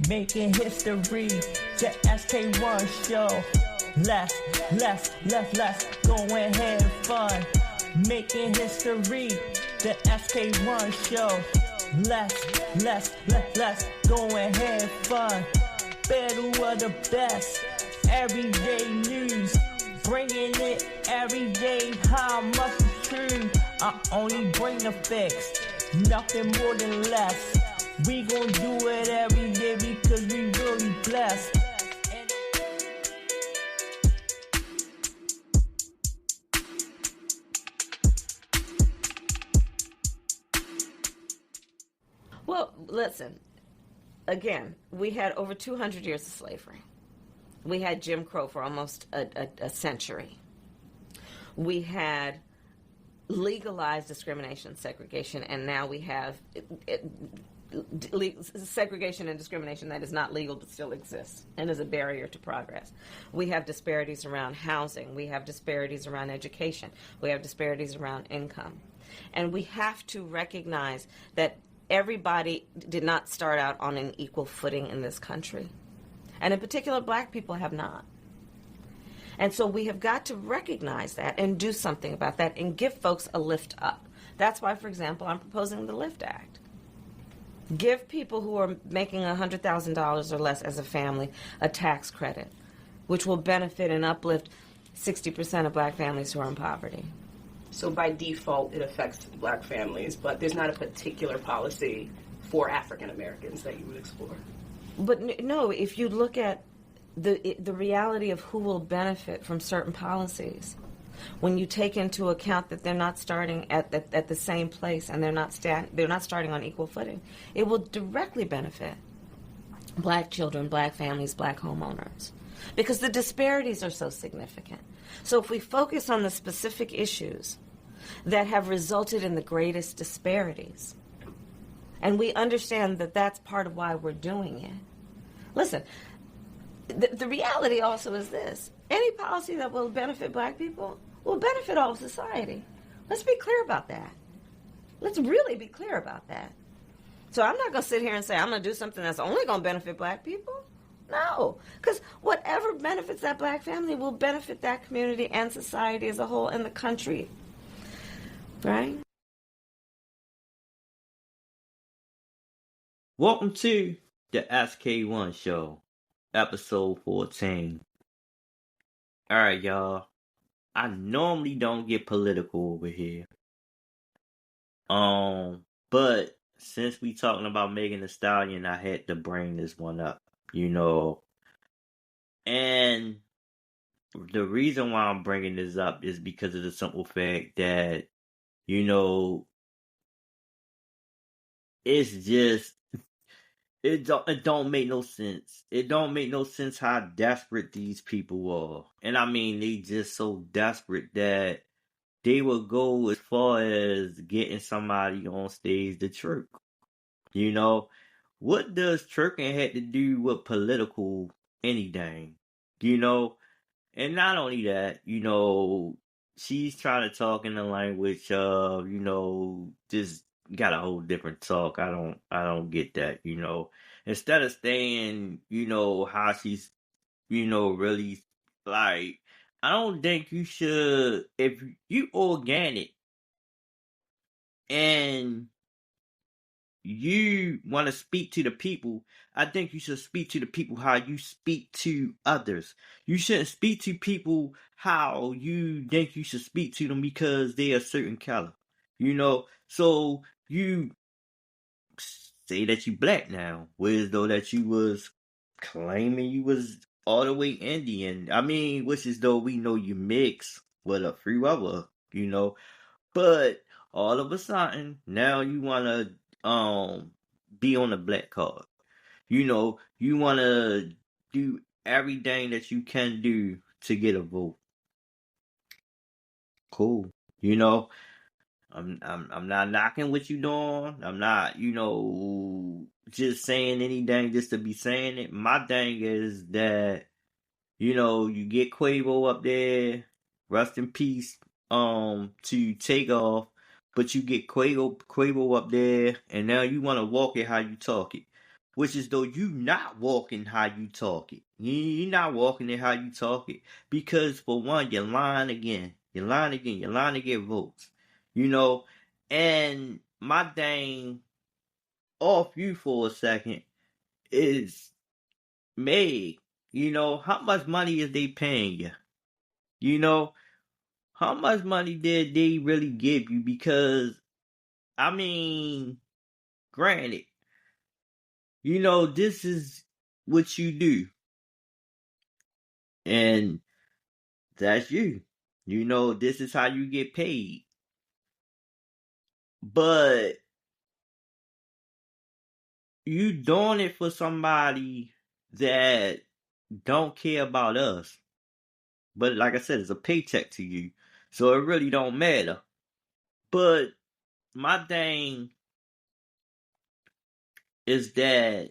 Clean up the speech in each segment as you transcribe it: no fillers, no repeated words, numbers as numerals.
Making history, the SK1 show. Let's go and have fun. Making history, the SK1 show. Let's go and have fun. Battle of the best, everyday news. Bringing it every day, how much is true. I only bring the facts, nothing more than less. We gon' do it every day because we really blessed. Well, listen, again, we had over 200 years of slavery. We had Jim Crow for almost a century. We had legalized discrimination, segregation, and now we have segregation and discrimination that is not legal but still exists and is a barrier to progress. We have disparities around housing. We have disparities around education. We have disparities around income. And we have to recognize that everybody did not start out on an equal footing in this country. And in particular, black people have not. And so we have got to recognize that and do something about that and give folks a lift up. That's why, for example, I'm proposing the LIFT Act. Give people who are making $100,000 or less as a family a tax credit, which will benefit and uplift 60% of black families who are in poverty. So by default, it affects black families, but there's not a particular policy for African Americans that you would explore. But no, if you look at the reality of who will benefit from certain policies, when you take into account that they're not starting at the same place and they're not starting on equal footing, it will directly benefit black children, black families, black homeowners, because the disparities are so significant. So if we focus on the specific issues that have resulted in the greatest disparities, and we understand that that's part of why we're doing it. Listen, the reality also is this. Any policy that will benefit black people will benefit all of society. Let's be clear about that. Let's really be clear about that. So I'm not going to sit here and say I'm going to do something that's only going to benefit black people. No, because whatever benefits that black family will benefit that community and society as a whole and the country. Right? Welcome to the SK1 show, episode 14. Alright, y'all. I normally don't get political over here. But since we talking about Megan Thee Stallion, I had to bring this one up, And the reason why I'm bringing this up is because of the simple fact that, it's just, it don't make no sense. It don't make no sense how desperate these people are. And I mean, they just so desperate that they will go as far as getting somebody on stage to twerk. What does twerking have to do with political anything? And not only that, she's trying to talk in the language of, just got a whole different talk. I don't get that, Instead of saying, how she's, really like, I don't think you should, if you organic and you want to speak to the people, I think you should speak to the people how you speak to others. You shouldn't speak to people how you think you should speak to them because they're a certain color. So you say that you black now, whereas though that you was claiming you was all the way Indian. I mean, which is though we know you mix with a free other, But all of a sudden, now you want to be on the black card. You want to do everything that you can do to get a vote. Cool. I'm not knocking what you doing. I'm not, just saying anything just to be saying it. My thing is that, you get Quavo up there, rest in peace, to take off, but you get Quavo up there, and now you want to walk it how you talk it. which is though you not walking how you talk it. You're not walking it how you talk it. Because for one, you're lying again. You're lying again. You're lying to get votes. You know? And my thing off you for a second is Meg. You know, how much money is they paying you? You know, how much money did they really give you? Because, I mean, granted, you know, this is what you do. And that's you. You know, this is how you get paid. But you doing it for somebody that don't care about us. But like I said, it's a paycheck to you. So it really don't matter. But my thing is that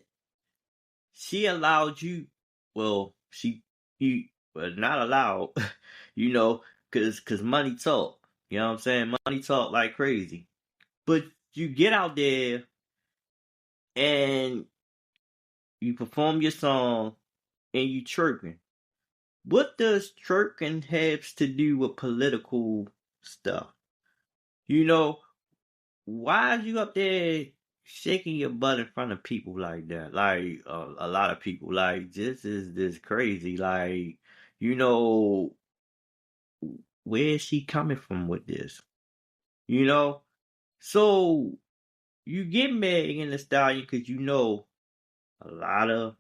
she allowed you, well, you, well, not allowed, you know, cause money talk. You know what I'm saying? Money talk like crazy. But you get out there and you perform your song and you chirping. What does chirping have to do with political stuff? You know, why are you up there shaking your butt in front of people like that? Like a lot of people, like this crazy. Like, you know, where is she coming from with this? You know, so you get Megan Thee Stallion because you know a lot of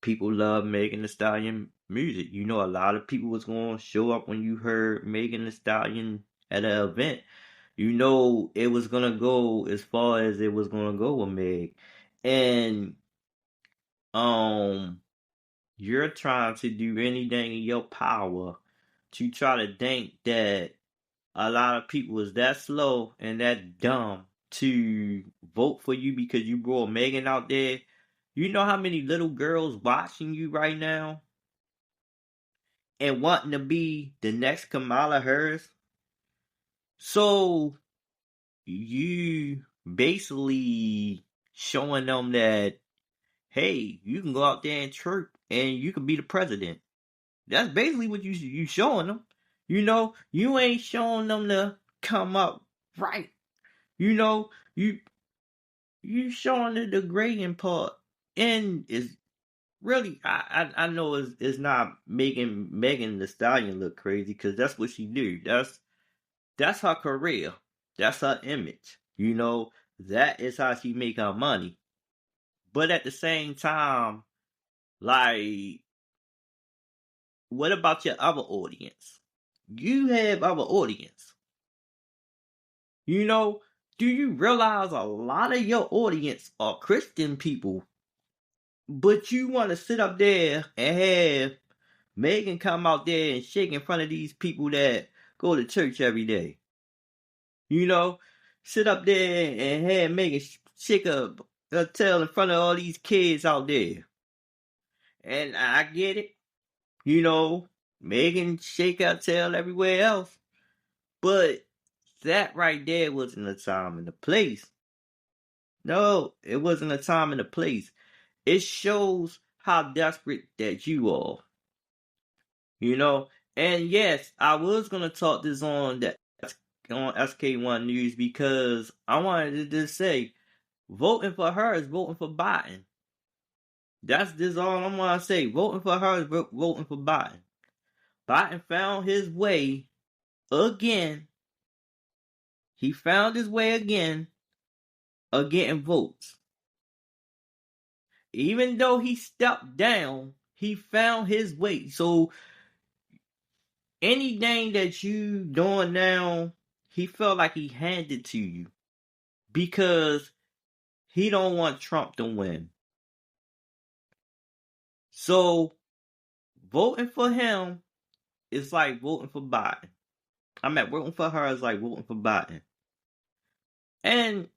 people love Megan Thee Stallion music. You know, a lot of people was going to show up when you heard Megan Thee Stallion at an event. You know, it was going to go as far as it was going to go with Meg. And, you're trying to do anything in your power to try to think that a lot of people is that slow and that dumb to vote for you because you brought Megan out there. You know how many little girls watching you right now and wanting to be the next Kamala Harris? So you basically showing them that, hey, you can go out there and chirp and you can be the president. That's basically what you showing them. You know, you ain't showing them to come up right. You know, you showing the degrading part, and it's really I know it's not making Megan Thee Stallion look crazy because that's what she do. That's her career. That's her image. You know, that is how she make her money. But at the same time, like, what about your other audience? You have other audience. You know, do you realize a lot of your audience are Christian people, but you want to sit up there and have Megan come out there and shake in front of these people that go to church every day? You know, sit up there and have Megan shake a tail in front of all these kids out there. And I get it. You know, Megan shake her tail everywhere else. But that right there wasn't the time and the place. No, it wasn't a time and a place. It shows how desperate that you are. You know? And yes, I was gonna talk this on SK1 News because I wanted to just say voting for her is voting for Biden. That's just all I'm gonna say. Voting for her is voting for Biden. Biden found his way again. He found his way again of getting votes. Even though he stepped down, he found his way. So anything that you doing now, he felt like he handed to you because he don't want Trump to win. So voting for him is like voting for Biden. Voting for her is like voting for Biden. And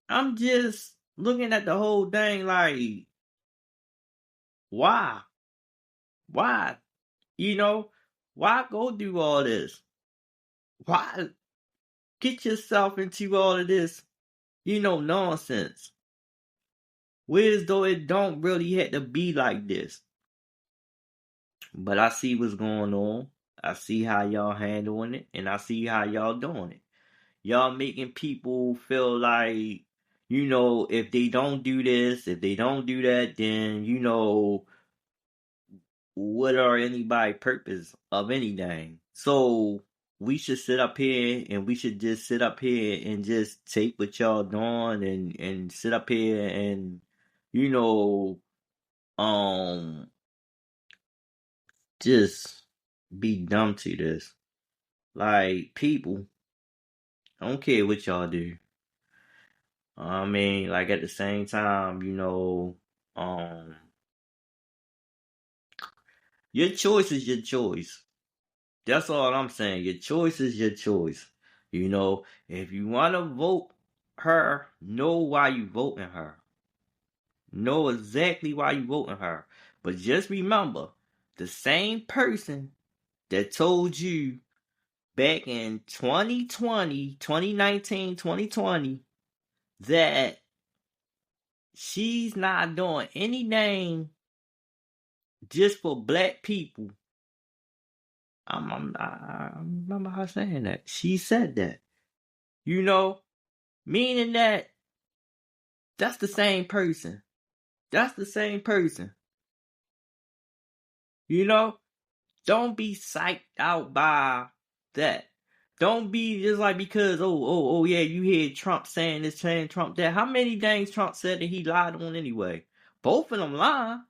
I'm just looking at the whole thing like, why? Why? You know, why go do all this? Why get yourself into all of this, nonsense? Whereas though it don't really have to be like this. But I see what's going on. I see how y'all handling it, and I see how y'all doing it. Y'all making people feel like, if they don't do this, if they don't do that, then, what are anybody's purpose of anything? So we should sit up here and we should just sit up here and just take what y'all doing and sit up here and, just be dumb to this. Like, people, I don't care what y'all do. I mean, like, at the same time, your choice is your choice. That's all I'm saying. Your choice is your choice. If you want to vote her, know why you voting her. Know exactly why you voting her. But just remember, the same person that told you back in 2020, 2019, 2020, that she's not doing anything just for black people. I remember her saying that. She said that. Meaning that that's the same person. That's the same person. Don't be psyched out by that. Don't be just like, because yeah, you hear Trump saying this, saying Trump that. How many things Trump said that he lied on anyway? Both of them lying.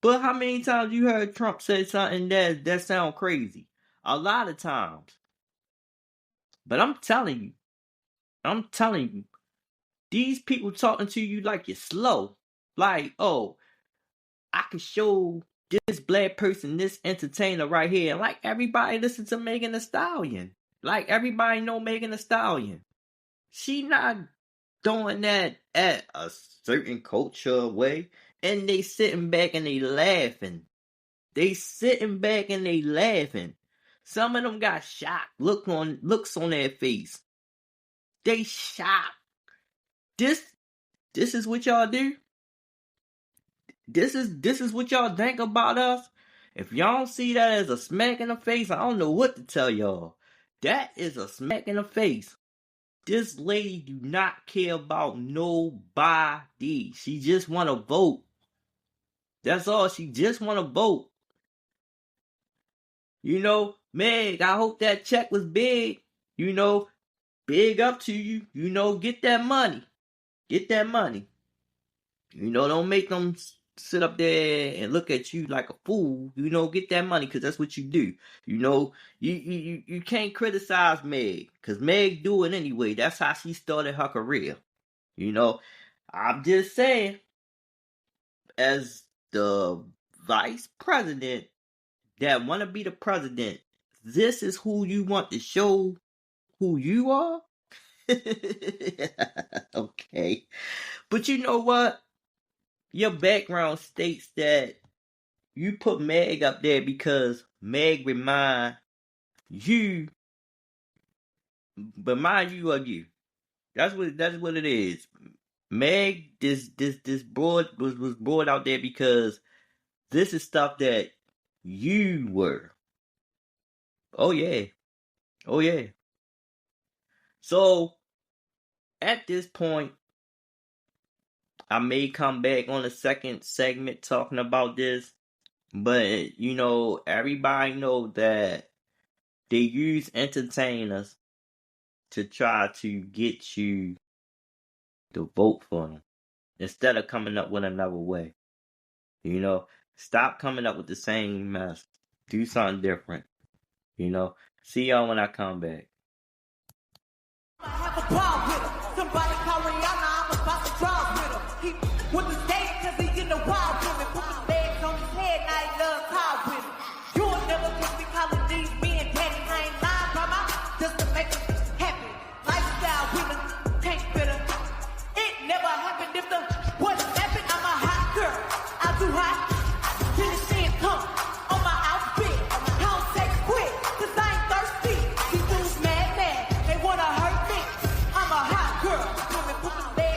But how many times you heard Trump say something that sound crazy? A lot of times. But I'm telling you, these people talking to you like you're slow. Like, oh, I can show this black person, this entertainer right here. Like, everybody listen to Megan Thee Stallion. Like, everybody know Megan Thee Stallion. She not doing that at a certain culture way. And they sitting back and they laughing. Some of them got shocked. Looks on their face. They shocked. This is what y'all do? This is what y'all think about us? If y'all don't see that as a smack in the face, I don't know what to tell y'all. That is a smack in the face. This lady do not care about nobody. She just want to vote. That's all. She just want to vote. Meg, I hope that check was big. Big up to you. Get that money. Get that money. Don't make them sit up there and look at you like a fool. Get that money, because that's what you do. You can't criticize Meg, because Meg do it anyway. That's how she started her career. I'm just saying, as the vice president that want to be the president, this is who you want to show who you are? Okay. But you know what? Your background states that you put Meg up there because Meg remind you of you. That's what it is. Meg, this broad was brought out there because this is stuff that you were. Oh yeah. So at this point, I may come back on the second segment talking about this, but everybody know that they use entertainers to try to get you to vote for them instead of coming up with another way. Stop coming up with the same mess. Do something different. See y'all when I come back. I have a problem with him. Somebody call Rihanna, I'm about to drive with him. He with the stage cause he in the wild women. Put the legs on his head, now he loves high with him. You will never catch me calling these men daddy. I ain't lying, grandma, just to make them happy. Lifestyle women can't fit her. It never happened if the wasn't happened. I'm a hot girl. I do hot. Till the shit come on my outfit. Don't take quick, cause I ain't thirsty. These dudes mad, they wanna hurt me. I'm a hot girl. Women put the legs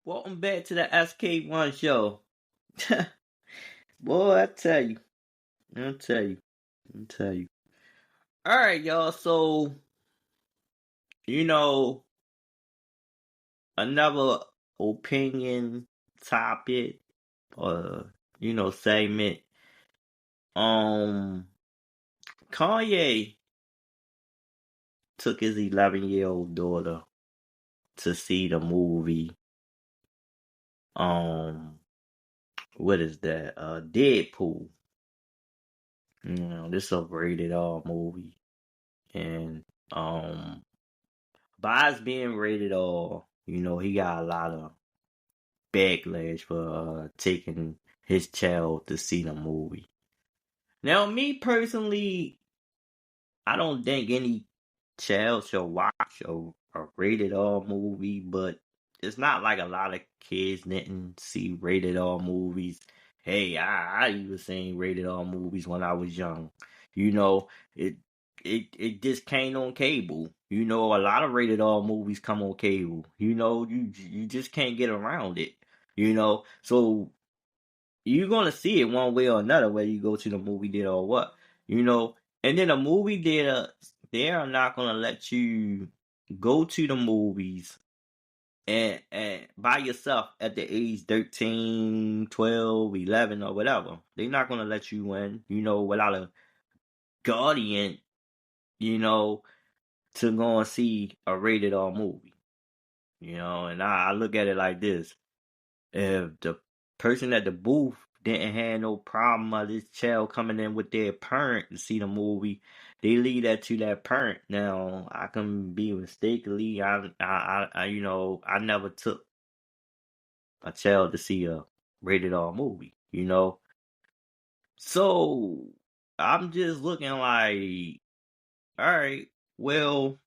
Welcome back to the SK1 show. Boy, I tell you. I'll tell you. Alright, y'all, so, another opinion topic or, segment. Kanye took his 11-year-old daughter to see the movie. What is that? Deadpool. This is a rated R movie. And by its being rated R, he got a lot of backlash for taking his child to see the movie. Now, me personally, I don't think any child should watch a rated R movie, but it's not like a lot of kids didn't see rated R movies. Hey, I even seen rated R movies when I was young. It just came on cable. A lot of rated R movies come on cable. You just can't get around it. So you're gonna see it one way or another, whether you go to the movie theater or what. And then the movie theater, they are not gonna let you go to the movies and by yourself at the age 13, 12, 11, or whatever. They're not gonna let you in, without a guardian, to go and see a rated R movie. And I look at it like this. If the person at the booth didn't have no problem of this child coming in with their parent to see the movie, they leave that to that parent. Now, I can be mistakenly, I never took a child to see a rated R movie, So, I'm just looking like, alright, well,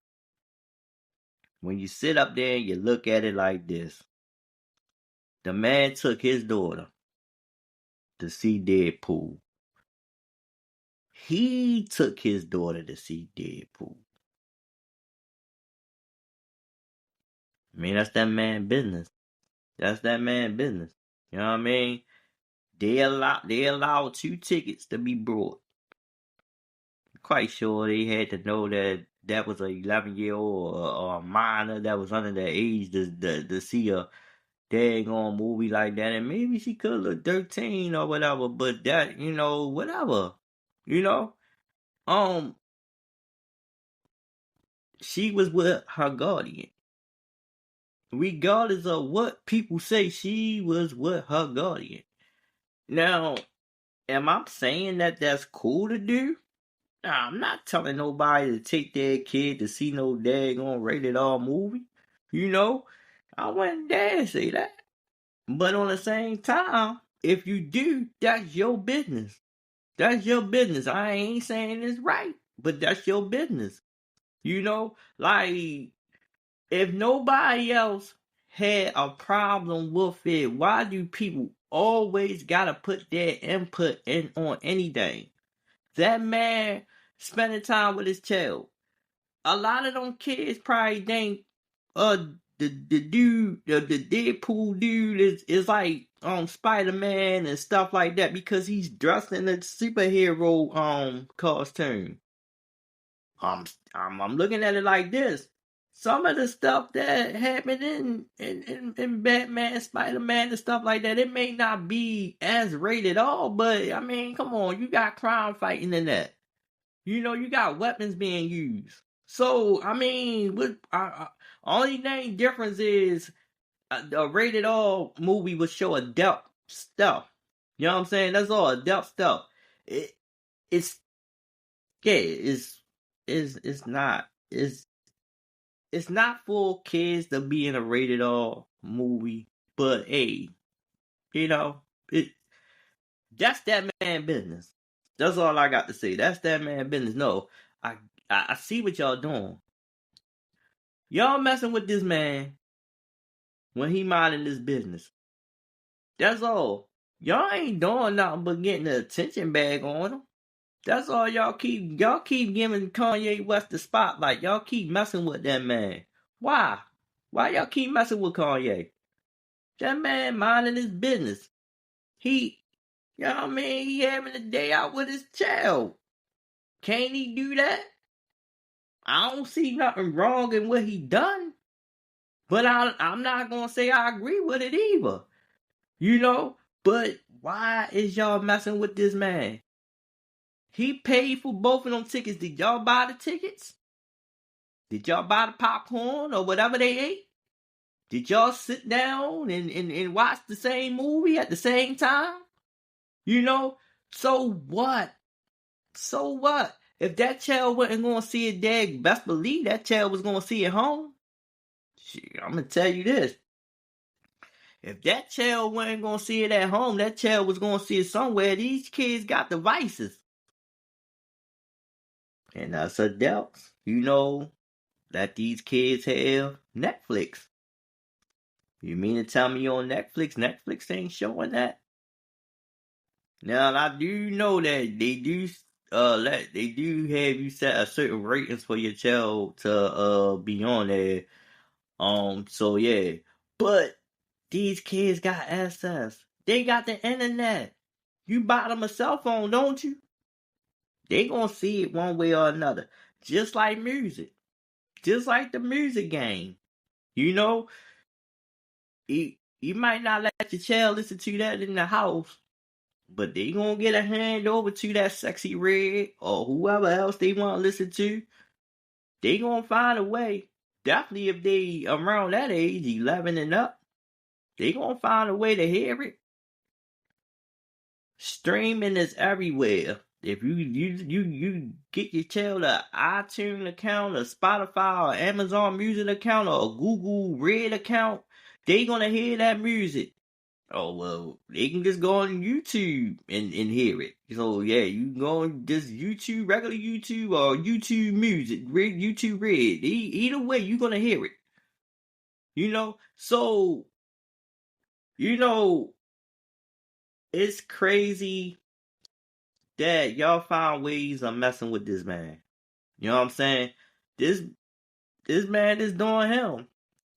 when you sit up there and you look at it like this, the man took his daughter to see Deadpool. He took his daughter to see Deadpool. I mean, that's that man business. That's that man business. You know what I mean? They allowed 2 tickets to be brought. Quite sure they had to know that was a 11-year-old or a minor that was under the age to see a daggone movie like that. And maybe she could look 13 or whatever, but that, whatever. She was with her guardian. Regardless of what people say, she was with her guardian. Now, am I saying that that's cool to do? Nah, I'm not telling nobody to take their kid to see no daggone rated R movie. I wouldn't dare say that. But on the same time, if you do, that's your business. That's your business. I ain't saying it's right, but that's your business. Like, if nobody else had a problem with it, why do people always gotta put their input in on anything? That man spending time with his child. A lot of them kids probably think the dude, the Deadpool dude is like Spider-Man and stuff like that because he's dressed in a superhero costume. I'm looking at it like this. Some of the stuff that happened in Batman, Spider-Man, and stuff like that, it may not be as rated R, but I mean, come on, you got crime fighting in that. You got weapons being used. So, I mean, only thing difference is a rated R movie would show adult stuff. You know what I'm saying? That's all adult stuff. It's not for kids to be in a rated R movie, but hey, that's that man business. That's all I got to say. That's that man business. No, I see what y'all doing. Y'all messing with this man when he minding his business. That's all. Y'all ain't doing nothing but getting the attention bag on him. That's all y'all keep giving Kanye West the spotlight. Y'all keep messing with that man. Why? Why y'all keep messing with Kanye? That man minding his business. He, you know what I mean? He having a day out with his child. Can't he do that? I don't see nothing wrong in what he done. But I'm not gonna say I agree with it either. You know? But why is y'all messing with this man? He paid for both of them tickets. Did y'all buy the tickets? Did y'all buy the popcorn or whatever they ate? Did y'all sit down and watch the same movie at the same time? You know? So what? So what? If that child wasn't going to see it there, best believe that child was going to see it home. Shit, I'm going to tell you this. If that child wasn't going to see it at home, that child was going to see it somewhere. These kids got devices. And that's adults, you know, that these kids have Netflix. You mean to tell me on Netflix ain't showing that? Now I do know that they do have you set a certain ratings for your child to be on there. So yeah. But these kids got access. They got the internet. You buy them a cell phone, don't you? They gonna see it one way or another. Just like music. Just like the music game. You know, you might not let your child listen to that in the house, but they gonna get a hand over to that Sexy Red or whoever else they want to listen to. They gonna find a way. Definitely if they around that age, 11 and up, they gonna find a way to hear it. Streaming is everywhere. If you get your child an iTunes account, a Spotify or Amazon Music account or a Google Red account, they gonna hear that music. Oh well, they can just go on YouTube and hear it. So yeah, you can go on just YouTube, regular YouTube or YouTube Music, YouTube Red. Either way, you're gonna hear it. You know, so you know, it's crazy that y'all find ways of messing with this man. You know what I'm saying? This man is doing him.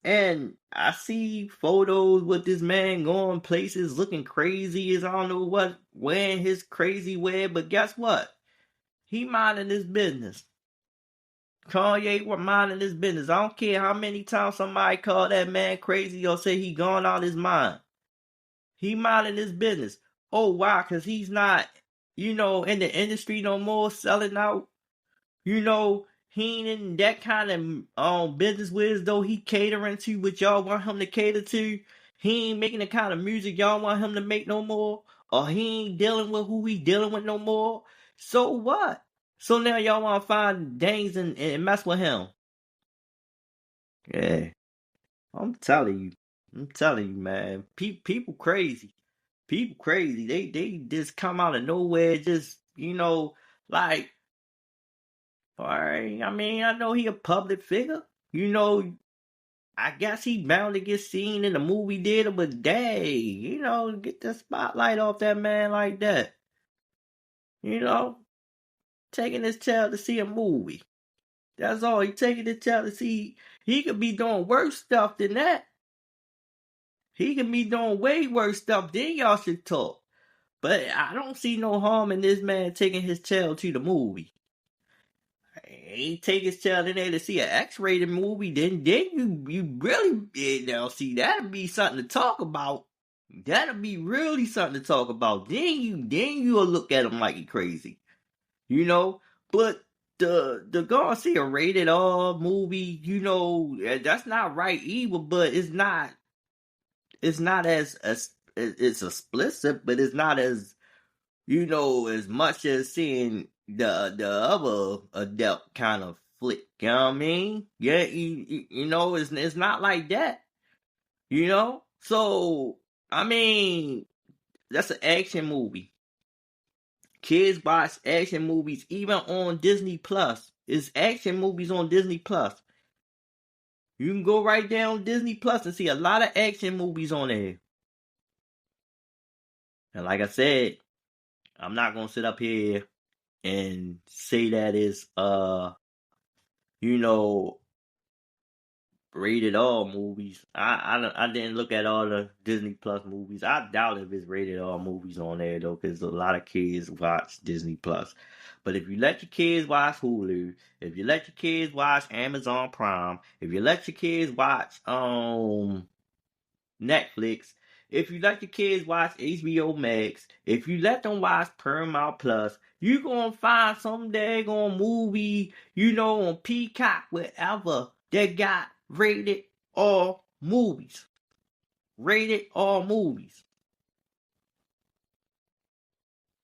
And I see photos with this man going places looking crazy as I don't know what, wearing his crazy wear, but guess what? He minding his business. Kanye minding his business. I don't care how many times somebody call that man crazy or say he gone out his mind. He minding his business. Oh, why? Because he's not, in the industry no more, selling out. He ain't in that kind of business with as though he catering to what y'all want him to cater to. He ain't making the kind of music y'all want him to make no more. Or he ain't dealing with who he dealing with no more. So what? So now y'all want to find things and mess with him. Yeah. I'm telling you, man. People crazy. People crazy. They just come out of nowhere, just, like, all right. I mean, I know he a public figure. I guess he bound to get seen in the movie theater, but dang, get the spotlight off that man like that. Taking his child to see a movie. That's all. He taking his child to see. He could be doing worse stuff than that. He could be doing way worse stuff. Then y'all should talk. But I don't see no harm in this man taking his child to the movie. He take his child in there to see an X-rated movie, then you really see that'll be something to talk about. That'll be really something to talk about. Then you'll look at him like he crazy, But the go and see a rated R movie, that's not right either. But it's not as it's explicit, but it's not as as much as seeing the other adult kind of flick. You know what I mean? Yeah, it's not like that. So I mean, that's an action movie. Kids watch action movies even on Disney Plus. It's action movies on Disney Plus. You can go right down Disney Plus and see a lot of action movies on there. And like I said, I'm not gonna sit up here and say that it's rated R movies. I didn't look at all the Disney Plus movies. I doubt if it's rated R movies on there though, because a lot of kids watch Disney Plus. But if you let your kids watch Hulu, if you let your kids watch Amazon Prime, if you let your kids watch Netflix, if you let your kids watch HBO Max, if you let them watch Paramount Plus, you gonna find some daggone movie, on Peacock, wherever, that got rated R movies. Rated R movies.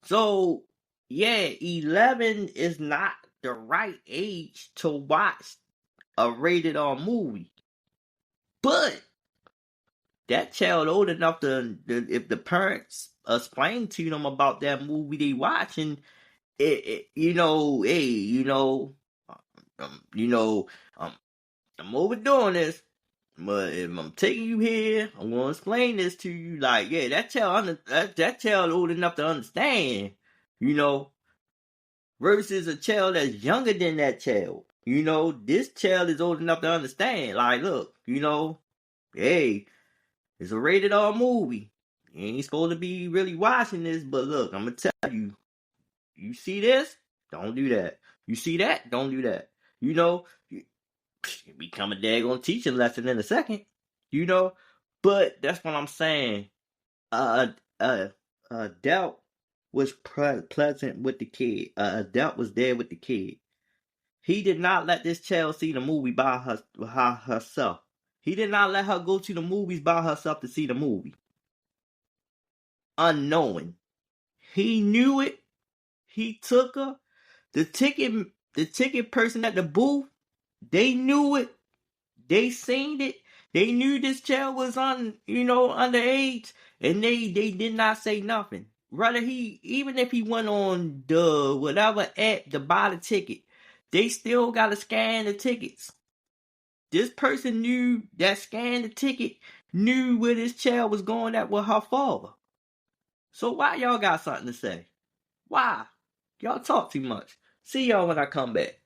So, yeah, 11 is not the right age to watch a rated R movie. But that child old enough to if the parents explain to them about that movie they watching, I'm overdoing this, but if I'm taking you here, I'm gonna explain this to you. Like, yeah, that child old enough to understand, versus a child that's younger than that child. This child is old enough to understand. Like, look, hey. It's a rated R movie. You ain't supposed to be really watching this, but look, I'm going to tell you. You see this? Don't do that. You see that? Don't do that. It become a daggone teaching lesson in a second. But that's what I'm saying. Adult was present with the kid. Adult was there with the kid. He did not let this child see the movie by herself. He did not let her go to the movies by herself to see the movie. Unknowing. He knew it. He took her. The ticket person at the booth, they knew it. They seen it. They knew this child was underage, and they did not say nothing. Rather, even if he went on the whatever app to buy the ticket, they still gotta scan the tickets. This person that scanned the ticket knew where this child was going at with her father. So why y'all got something to say? Why? Y'all talk too much. See y'all when I come back.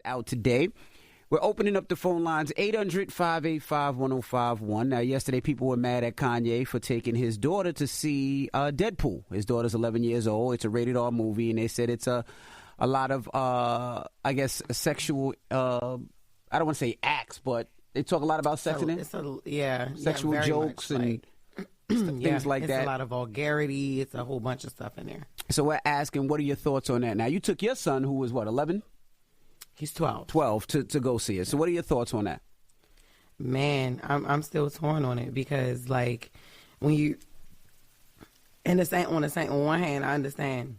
Out today. We're opening up the phone lines, 800-585-1051. Now, yesterday people were mad at Kanye for taking his daughter to see Deadpool. His daughter's 11 years old. It's a rated R movie, and they said it's a lot of, sexual... I don't want to say acts, but they talk a lot about sex in it. Sexual jokes and things like that. It's a lot of vulgarity. It's a whole bunch of stuff in there. So we're asking, what are your thoughts on that? Now, you took your son, who was 11? He's 12. 12 to go see it. So what are your thoughts on that? Man, I'm still torn on it because, like, when you on one hand, I understand.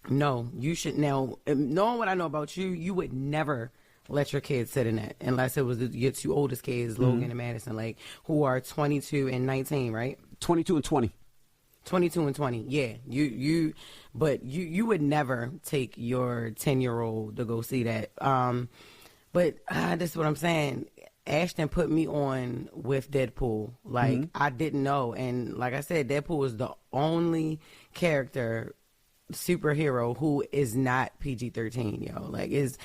No, you should now. Knowing what I know about you, you would never let your kids sit in that unless it was your two oldest kids, Logan and Madison, like, who are 22 and 19, right? 22 and 20. 22 and 20, yeah. You would never take your 10-year-old to go see that. But this is what I'm saying. Ashton put me on with Deadpool. Like, I didn't know. And like I said, Deadpool was the only superhero who is not PG-13, yo. Like, is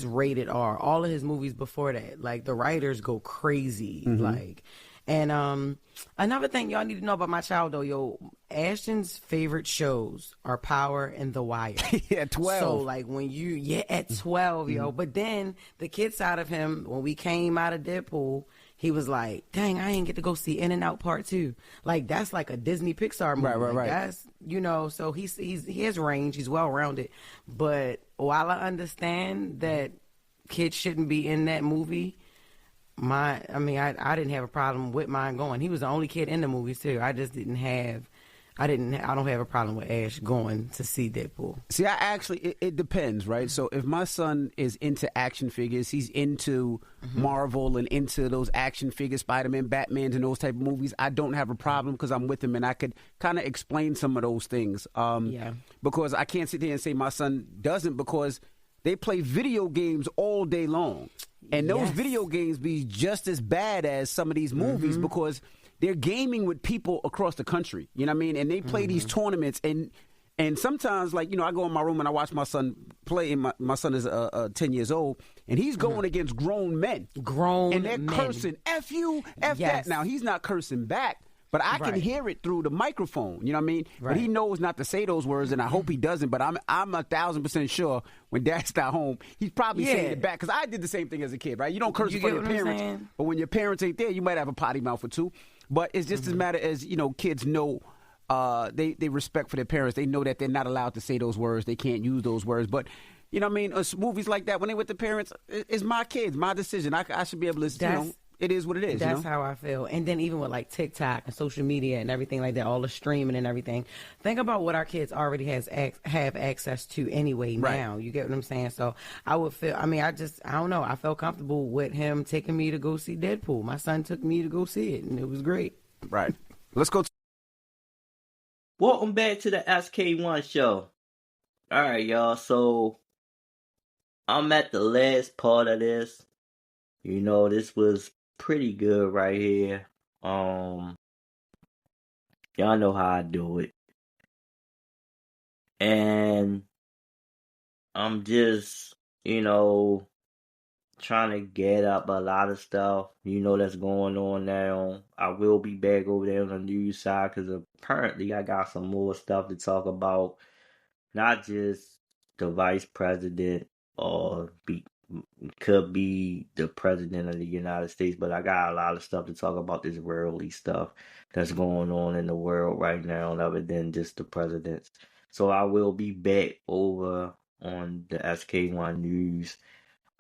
rated R. All of his movies before that, like, the writers go crazy. Like, and another thing y'all need to know about my child, though, yo, Ashton's favorite shows are Power and The Wire. At 12. So, like, at 12, yo. But then the kid side of him, when we came out of Deadpool, he was like, dang, I ain't get to go see In-N-Out Part 2. Like, that's like a Disney Pixar movie. Right. That's, so he has range. He's well-rounded. But while I understand that kids shouldn't be in that movie, I didn't have a problem with mine going. He was the only kid in the movie, too. I just didn't have... I don't have a problem with Ash going to see Deadpool. See, it depends, right? So if my son is into action figures, he's into Marvel and into those action figures, Spider-Man, Batman, and those type of movies, I don't have a problem because I'm with him and I could kind of explain some of those things. Because I can't sit there and say my son doesn't, because they play video games all day long. And those video games be just as bad as some of these movies because they're gaming with people across the country. You know what I mean? And they play these tournaments, and And sometimes, like, I go in my room and I watch my son play, and my son is 10 years old, and he's going against grown men. And they're cursing, F you, F that. Now, he's not cursing back, but I can hear it through the microphone, you know what I mean? But he knows not to say those words, and I hope he doesn't, but I'm 1,000% sure when Dad's not home, he's probably saying it back, because I did the same thing as a kid, right? You don't curse in front of your parents, but when your parents ain't there, you might have a potty mouth or two. But it's just as matter as, kids know, they respect for their parents. They know that they're not allowed to say those words. They can't use those words. But, you know what I mean? Movies like that, when they with the parents, it's my kids, my decision. I should be able to, it is what it is. That's how I feel. And then even with like TikTok and social media and everything like that, all the streaming and everything, think about what our kids already have access to anyway now. You get what I'm saying? So I would feel, I don't know. I felt comfortable with him taking me to go see Deadpool. My son took me to go see it, and it was great. Right. Let's go. Welcome back to the SK1 show. All right, y'all. So I'm at the last part of this. This was pretty good right here. Y'all know how I do it. And I'm just, trying to get up a lot of stuff, that's going on now. I will be back over there on the news side, because apparently I got some more stuff to talk about. Not just the vice president, or could be the president of the United States, but I got a lot of stuff to talk about, this worldly stuff that's going on in the world right now, other than just the presidents. So I will be back over on the SK1 News.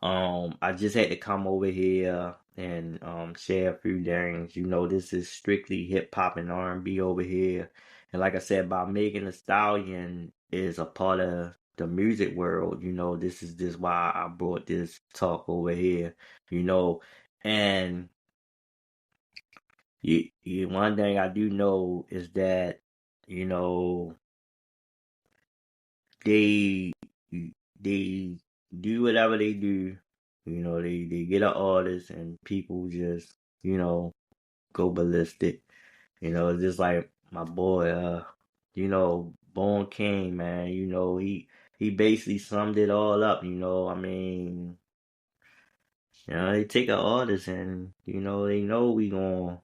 I just had to come over here and share a few things. This is strictly hip hop and R&B over here. And like I said, by Megan Thee Stallion is a part of the music world. This is just why I brought this talk over here. And one thing I do know is that they do whatever they do. They get an artist and people just, go ballistic. Just like my boy, Born King, man. He basically summed it all up. They take an artist and, they know we gonna,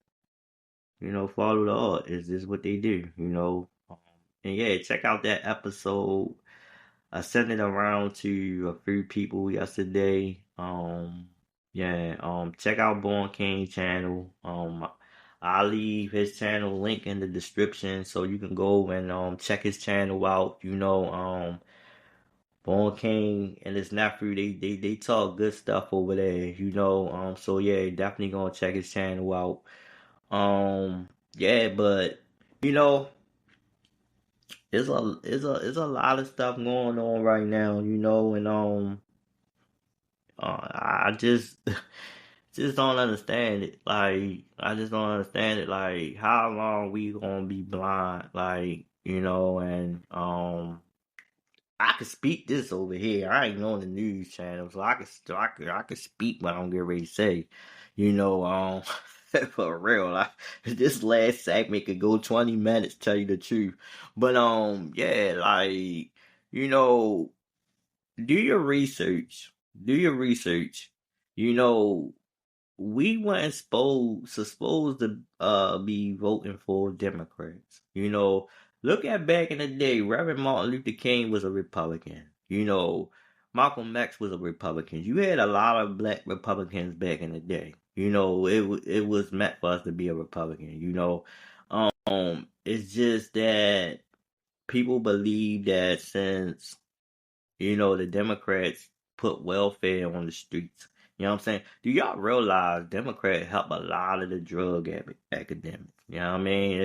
follow the art. Is this what they do? And yeah, check out that episode. I sent it around to a few people yesterday. Check out Born King channel. I'll leave his channel link in the description so you can go and check his channel out. Born King and his nephew, they talk good stuff over there. So yeah, definitely gonna check his channel out. But there's a lot of stuff going on right now, and I just just don't understand it. Like, I just don't understand it. Like, how long we gonna be blind? Like, and I could speak this over here. I ain't on the news channel, so I could speak what I'm getting ready to say. For real. This last segment could go 20 minutes, tell you the truth. But do your research. Do your research. We weren't supposed to be voting for Democrats. Look at back in the day, Reverend Martin Luther King was a Republican. Malcolm X was a Republican. You had a lot of black Republicans back in the day. It was meant for us to be a Republican. It's just that people believe that since the Democrats put welfare on the streets. You know what I'm saying? Do y'all realize Democrats help a lot of the drug academics? You know what I mean?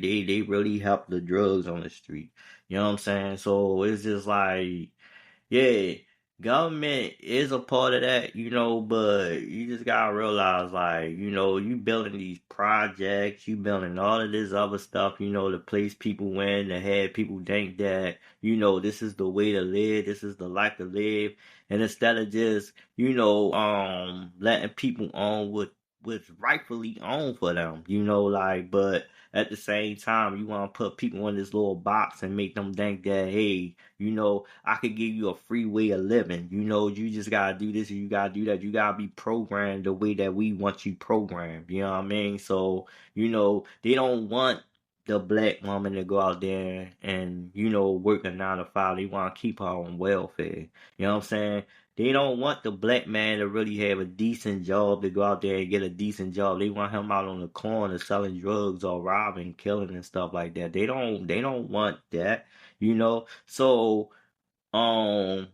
They really help the drugs on the street. You know what I'm saying? So it's just like, yeah, government is a part of that, but you just gotta realize, like, you building these projects, you building all of this other stuff, to place people in, to have people think that, this is the way to live, this is the life to live, and instead of just, letting people on what's rightfully owned for them, but at the same time, you want to put people in this little box and make them think that, hey, I could give you a free way of living. You just got to do this and you got to do that. You got to be programmed the way that we want you programmed. You know what I mean? So, they don't want the black woman to go out there and, work a 9 to 5. They want to keep her on welfare. You know what I'm saying? They don't want the black man to really have a decent job, to go out there and get a decent job. They want him out on the corner selling drugs or robbing, killing and stuff like that. They don't want that, So, for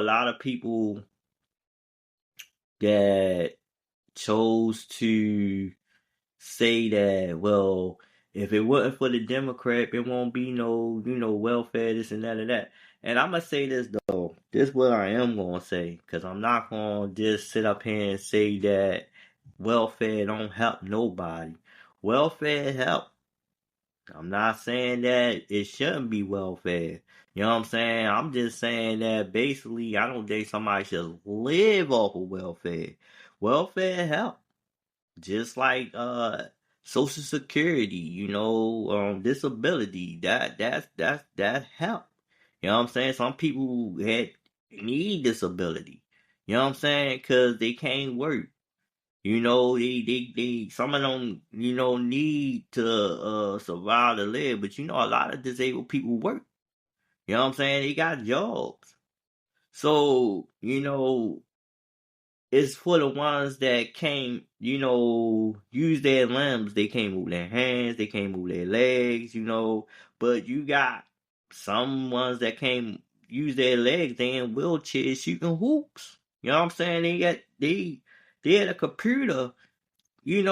a lot of people that chose to say that, well, if it wasn't for the Democrat, there won't be no, welfare, this and that and that. And I'm going to say this, though. This is what I am going to say. Because I'm not going to just sit up here and say that welfare don't help nobody. Welfare help. I'm not saying that it shouldn't be welfare. You know what I'm saying? I'm just saying that basically I don't think somebody should live off of welfare. Welfare help. Just like Social Security, disability. That help. You know what I'm saying? Some people need disability. You know what I'm saying? Cause they can't work. They some of them, need to survive to live, but a lot of disabled people work. You know what I'm saying? They got jobs. So, it's for the ones that can't, use their limbs. They can't move their hands, they can't move their legs, But you got some ones that can't use their legs, they in wheelchairs shooting hoops. You know what I'm saying? They at a computer, and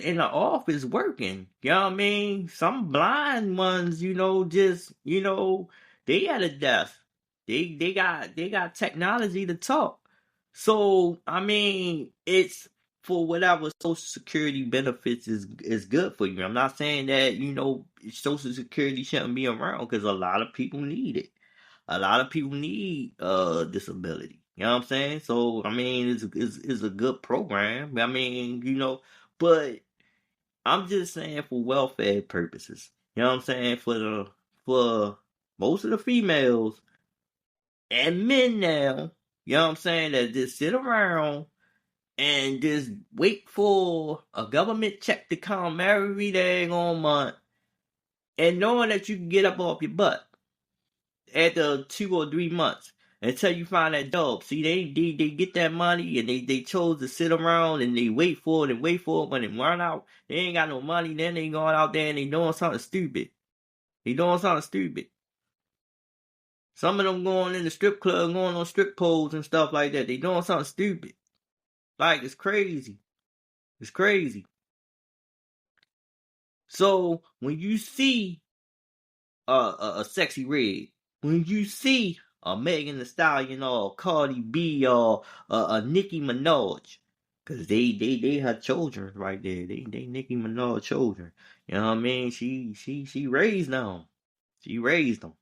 in the office working. You know what I mean? Some blind ones, just, they at a desk. They got technology to talk. So, I mean, it's for whatever Social Security benefits is good for you. I'm not saying that, Social Security shouldn't be around, because a lot of people need it. A lot of people need disability. You know what I'm saying? So, I mean, it's a good program. I mean, but I'm just saying for welfare purposes. You know what I'm saying? For most of the females and men now, you know what I'm saying, that just sit around and just wait for a government check to come every day on month, and knowing that you can get up off your butt after 2 or 3 months until you find that job. See, they get that money and they chose to sit around and they wait for it when it run out. They ain't got no money, then they going out there and they doing something stupid. Some of them going in the strip club, going on strip poles and stuff like that. They doing something stupid. Like, it's crazy. It's crazy. So, when you see a sexy red, when you see a Megan Thee Stallion or Cardi B or a Nicki Minaj, cause they her children right there. They Nicki Minaj children. You know what I mean? She raised them. She raised them.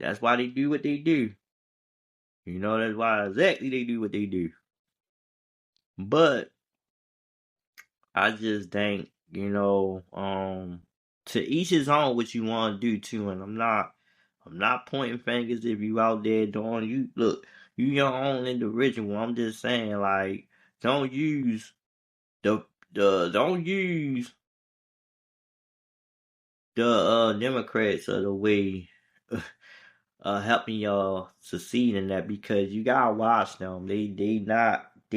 That's why they do what they do. That's why exactly they do what they do. But I just think, to each his own what you want to do too, and I'm not pointing fingers if you out there doing you your own individual. I'm just saying, like, don't use don't use the Democrats of the way helping y'all succeed in that, because you gotta watch them. They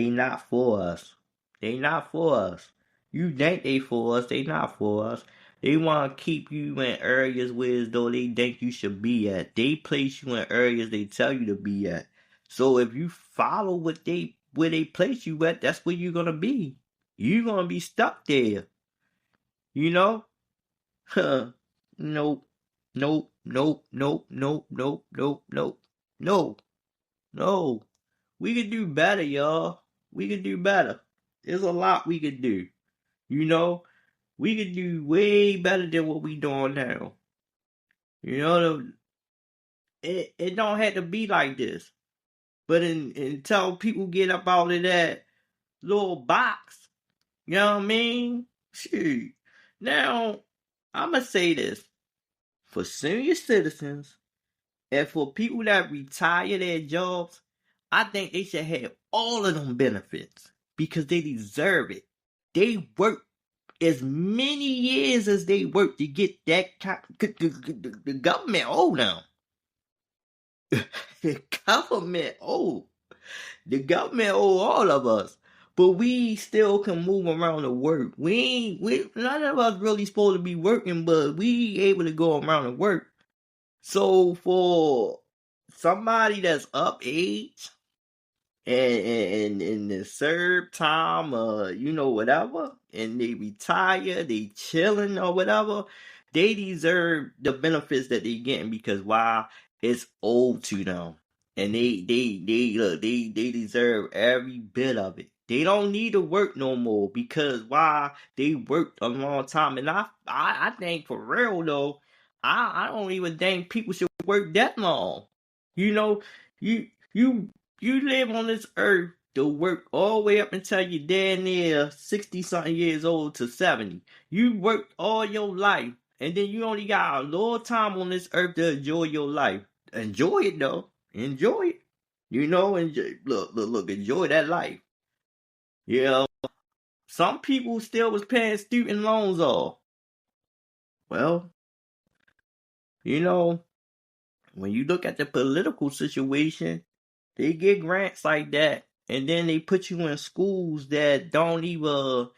not for us. They not for us. You think they for us, they not for us. They want to keep you in areas where as though they think you should be at. They place you in areas they tell you to be at. So if you follow where they place you at, that's where you're gonna be. You're gonna be stuck there. Nope. Nope. Nope. Nope. Nope. Nope. Nope. Nope. No. No. We could do better, y'all. We could do better. There's a lot we could do. We could do way better than what we doing now. It don't have to be like this. But until people get up out of that little box You know what I mean? Shoot. Now, I'ma say this. For senior citizens and for people that retire their jobs, I think they should have all of them benefits because they deserve it. They work as many years as they work to get that the government old now. The government old. The government owe all of us. But we still can move around to work. None of us really supposed to be working, but we able to go around and work. So for somebody that's up age and they serve time, whatever, and they retire, they chilling or whatever, they deserve the benefits that they getting because why? It's owed to them. And they deserve every bit of it. They don't need to work no more because why? They worked a long time. And I think for real though, I don't even think people should work that long. You know, you you you live on this earth to work all the way up until you're damn near 60 something years old to 70. You worked all your life, and then you only got a little time on this earth to enjoy your life. Enjoy it though. Enjoy it. Enjoy, look, enjoy that life. Yeah. Some people still was paying student loans off. Well, when you look at the political situation, they get grants like that, and then they put you in schools that don't even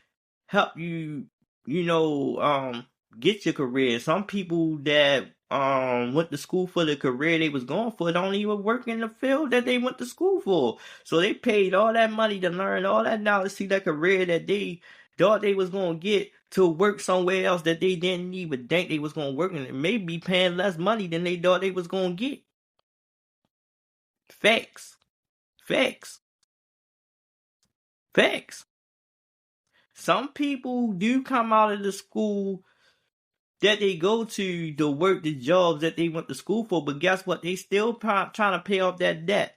help you, get your career. Some people that went to school for the career they was going for don't even work in the field that they went to school for. So they paid all that money to learn all that knowledge, see that career that they thought they was gonna get to work somewhere else that they didn't even think they was gonna work in, and maybe paying less money than they thought they was gonna get. Facts. Facts. Facts. Some people do come out of the school that they go to work the jobs that they went to school for, but guess what? They still trying to pay off that debt.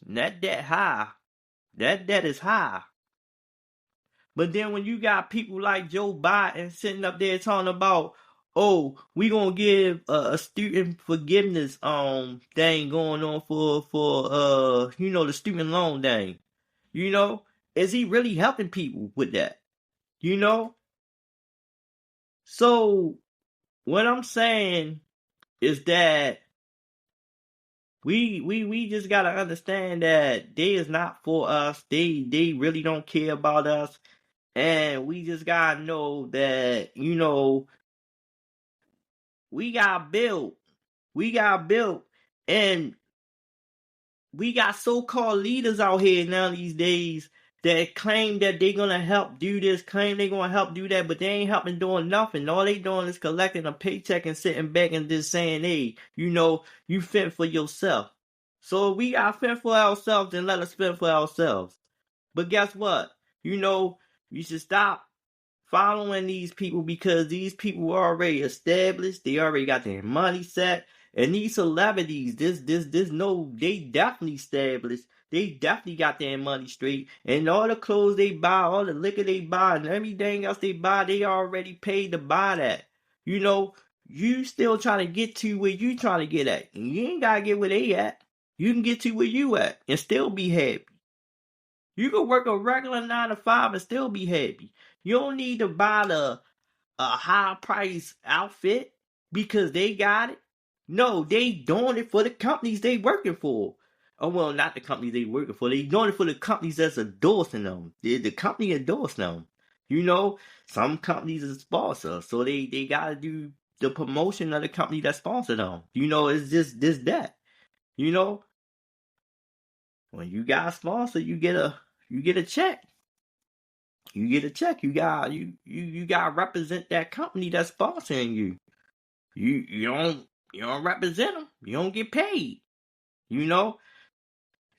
And that debt high. That debt is high. But then when you got people like Joe Biden sitting up there talking about, oh, we gonna give a student forgiveness thing going on for the student loan thing. Is he really helping people with that? So what I'm saying is that we just gotta understand that they is not for us. They really don't care about us. And we just gotta know that, we got built. We got built. And we got so-called leaders out here now these days that claim that they're gonna help do this, claim they're gonna help do that, but they ain't helping doing nothing. All they doing is collecting a paycheck and sitting back and just saying, hey, you fend for yourself. So we gotta fend for ourselves and let us fend for ourselves. But guess what? You should stop following these people because these people are already established. They already got their money set. And these celebrities, they definitely established. They definitely got their money straight. And all the clothes they buy, all the liquor they buy, and everything else they buy, they already paid to buy that. You still trying to get to where you trying to get at. And you ain't got to get where they at. You can get to where you at and still be happy. You can work a regular 9 to 5 and still be happy. You don't need to buy a high price outfit because they got it. No, they doing it for the companies they working for. Oh, well, not the companies they working for. They doing it for the companies that's endorsing them. The company endorsing them. Some companies is sponsor, so they gotta do the promotion of the company that sponsored them. It's just this that. When you got a sponsor, you get a check. You get a check. You got to represent that company that's sponsoring you. You don't represent them. You don't get paid.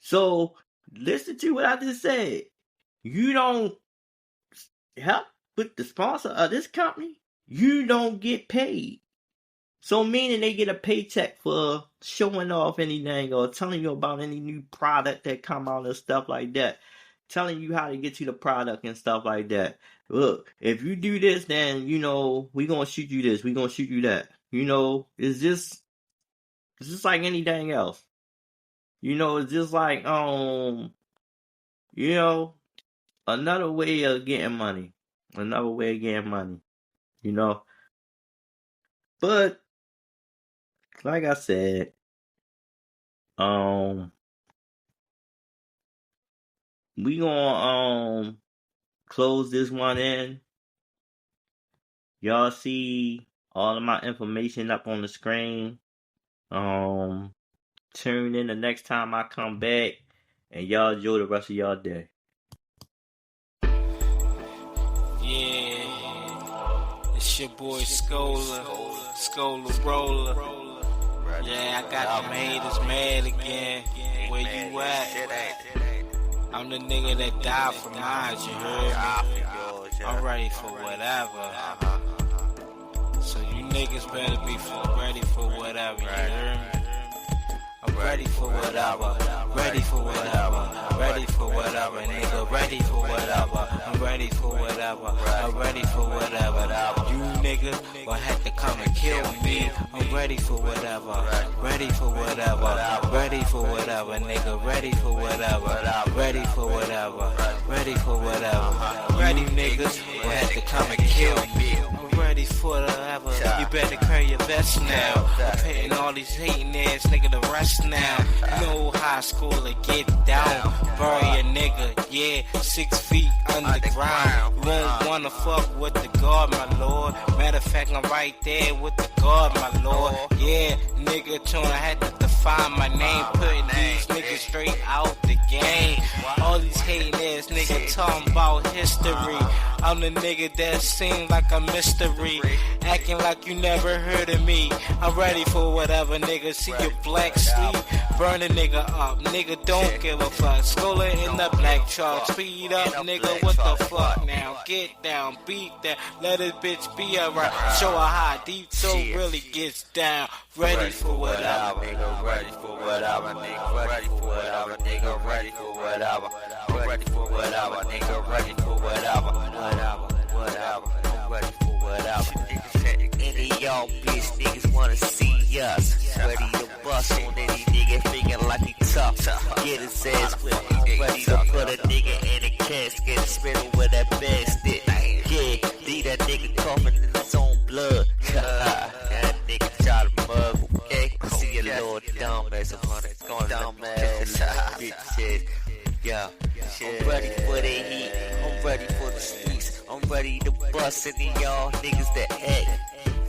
So listen to what I just said. You don't help with the sponsor of this company. You don't get paid. So meaning they get a paycheck for showing off anything or telling you about any new product that come out and stuff like that. telling you how to get to the product and stuff like that. Look, if you do this, then we gonna shoot you this, we gonna shoot you that. It's just like anything else. It's just like another way of getting money. Another way of getting money. But like I said, we gonna close this one in. Y'all see all of my information up on the screen. Tune in the next time I come back, and y'all enjoy the rest of y'all day. Yeah, it's your boy Scola Roller. Yeah, I got them haters mad again. Where you at? I'm the nigga that died for mine, you heard me? I'm ready for whatever. So you niggas better be ready for whatever, you heard me? I'm ready for whatever, ready for whatever, ready for whatever, nigga, ready for whatever, I'm ready for whatever, I'm ready for whatever, you nigga will have to come and kill me, I'm ready for whatever, ready for whatever, ready for whatever, nigga, ready for whatever, ready for whatever, ready for whatever, ready niggas will have to come and kill me, I'm ready for whatever, you better carry your vest now, I'm paying all these hating ass nigga the rest now. You know high schooler get down, bury a nigga, yeah, 6 feet underground. You won't wanna fuck with the guard, my lord. Matter of fact, I'm right there with the guard, my lord. Yeah, nigga tryna have to define my name, putting these niggas straight out the game. All these hating ass niggas talking about history. I'm the nigga that seems like a mystery, acting like you never heard of me. I'm ready for whatever, nigga. See your black sleep, burn a nigga up, nigga. Don't give a fuck. Scholar in the black truck, speed up, nigga. What the fuck now? Get down, beat that, let this bitch be around. Show her how deep so really gets down. Ready for whatever, nigga. Ready for whatever, nigga. Ready for whatever, nigga. Ready for whatever. Ready for whatever, nigga. Ready for whatever. Whatever. I'm ready for whatever. Any of y'all bitch niggas wanna see us. Ready to bust on any nigga thinking like he tough. Get his ass with me. Ready to put a nigga in a casket and spit him with that bastard. Yeah, leave that nigga coughing in his own blood. That nigga try to mug, okay? See your little dumbass upon it. Dumbass, bitch. Yeah, I'm ready for the heat. I'm ready for the streets. I'm ready to bust any of y'all niggas that act.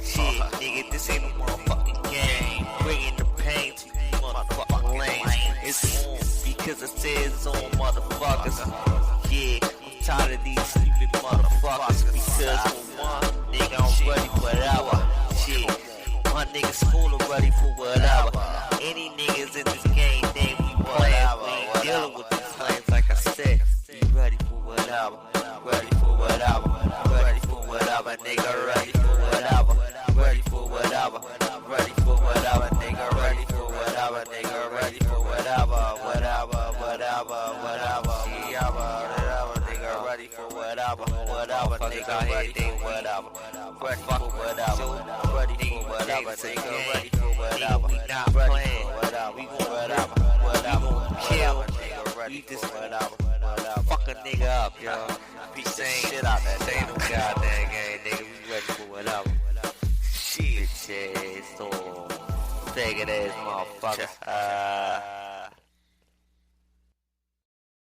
Shit, nigga, this ain't no motherfucking game. Bringing the pain to you motherfucking lanes. It's on because it says on motherfuckers. Yeah, I'm tired of these stupid motherfuckers. Because for one, nigga, I'm ready for whatever. Shit, my niggas full of ready for whatever. Any niggas in this game, they we playing. We ain't dealing with these flames like I said. Be ready for whatever. Ready for whatever. Ready for whatever, nigga. Ready for whatever. Ready for whatever. Ready for whatever, nigga. Ready for whatever, nigga. Ready for whatever. Whatever. Nigga. Ready for whatever. Whatever, nigga. Ready for whatever. Ready for whatever. Ready for whatever, nigga. Ready for whatever. We not playing. We gon' whatever. We gon' kill. We just whatever. Fuck a nigga up, yo. Be saying shit out that ain't no goddamn game, nigga. We ready for whatever. Shit, so faggot ass motherfucker.